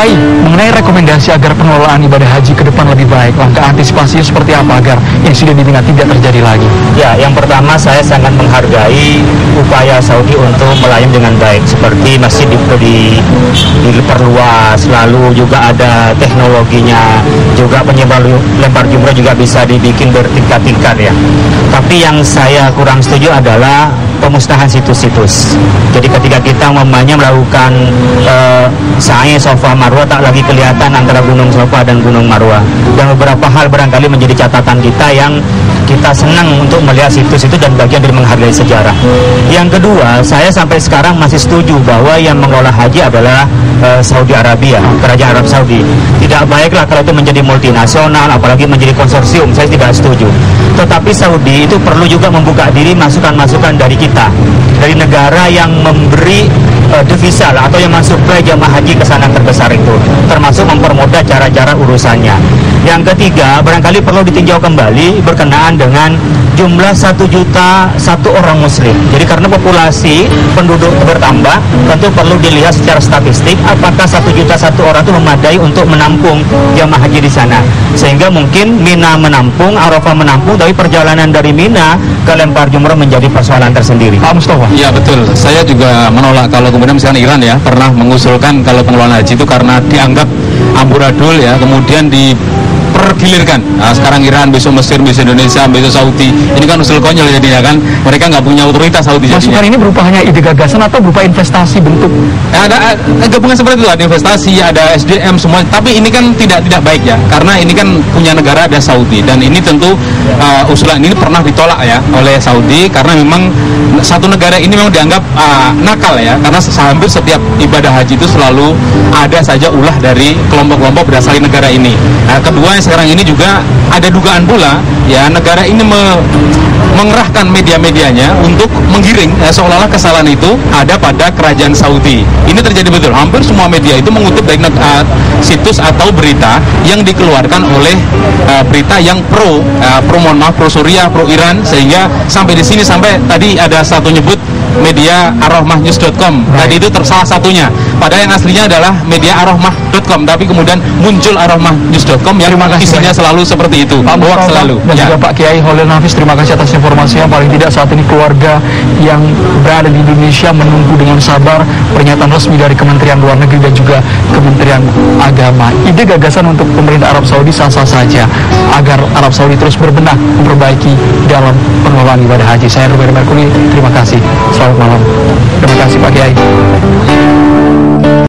Kiai, mengenai rekomendasi agar pengelolaan ibadah haji ke depan lebih baik, langkah antisipasinya seperti apa agar insiden ini tidak terjadi lagi? Ya, yang pertama saya sangat menghargai upaya Saudi untuk melayani dengan baik, seperti masjid diperluas, lalu juga ada teknologinya, juga penyebar lempar jumroh juga bisa dibikin bertingkat-tingkat ya. Tapi yang saya kurang setuju adalah pemusnahan situs-situs. Jadi ketika kita melakukan sa'i Safa Marwah, tak lagi kelihatan antara Gunung Safa dan Gunung Marwah. Dan beberapa hal barangkali menjadi catatan kita yang kita senang untuk melihat situs itu dan bagian dari menghargai sejarah. Yang kedua, saya sampai sekarang masih setuju bahwa yang mengelola haji adalah Saudi Arabia, Kerajaan Arab Saudi. Tidak baiklah kalau itu menjadi multinasional, apalagi menjadi konsorsium, saya tidak setuju. Tetapi Saudi itu perlu juga membuka diri masukan-masukan dari kita, dari negara yang memberi devisa atau yang mensuplai jamaah haji ke sana terbesar itu, termasuk mempermudah cara-cara urusannya. Yang ketiga, barangkali perlu ditinjau kembali berkenaan dengan jumlah 1 juta satu orang muslim. Jadi karena populasi penduduk bertambah, tentu perlu dilihat secara statistik apakah 1 juta satu orang itu memadai untuk menampung jamaah haji di sana. Sehingga mungkin Mina menampung, Arafah menampung, tapi perjalanan dari Mina ke lempar jumroh menjadi persoalan tersendiri. Pak Mustafa. Ya betul, saya juga menolak kalau kemudian misalkan Iran ya pernah mengusulkan kalau pengelolaan haji itu karena dianggap amburadul ya, kemudian dipergilirkan. Nah, sekarang Iran, besok Mesir, besok Indonesia, besok Saudi. Ini kan usul konyol jadinya kan. Mereka nggak punya otoritas Saudi jadinya. Masukan ini berupa hanya ide gagasan atau berupa investasi bentuk? Ada gabungan seperti itu, ada investasi, ada SDM semua. Tapi ini kan tidak baik ya, karena ini kan punya negara ada Saudi dan ini tentu usulan ini pernah ditolak ya oleh Saudi karena memang satu negara ini memang dianggap nakal ya, karena hampir setiap ibadah haji itu selalu ada saja ulah dari kelompok-kelompok berasal dari negara ini. Nah, kedua sekarang ini juga ada dugaan pula ya negara ini mengerahkan media-medianya untuk menggiring seolah-olah kesalahan itu ada pada kerajaan Saudi. Ini terjadi betul. Hampir semua media itu mengutip dari situs atau berita yang dikeluarkan oleh berita yang pro Suriah, pro Iran, sehingga sampai di sini sampai tadi ada satu nyebut media arrohmahnews.com. Tadi itu salah satunya. Padahal yang aslinya adalah media arrohmah.com, tapi kemudian muncul arrohmahnews.com yang isinya selalu seperti itu. Pak Mustafa selalu. Dan juga Pak Kiai Holil Nafis, terima kasih atas informasinya. Paling tidak saat ini keluarga yang berada di Indonesia menunggu dengan sabar pernyataan resmi dari Kementerian Luar Negeri dan juga Kementerian Agama. Ide gagasan untuk pemerintah Arab Saudi sah-sah saja agar Arab Saudi terus berbenah memperbaiki dalam pengelolaan ibadah haji. Saya Ruben Merkuri, terima kasih. Selamat malam.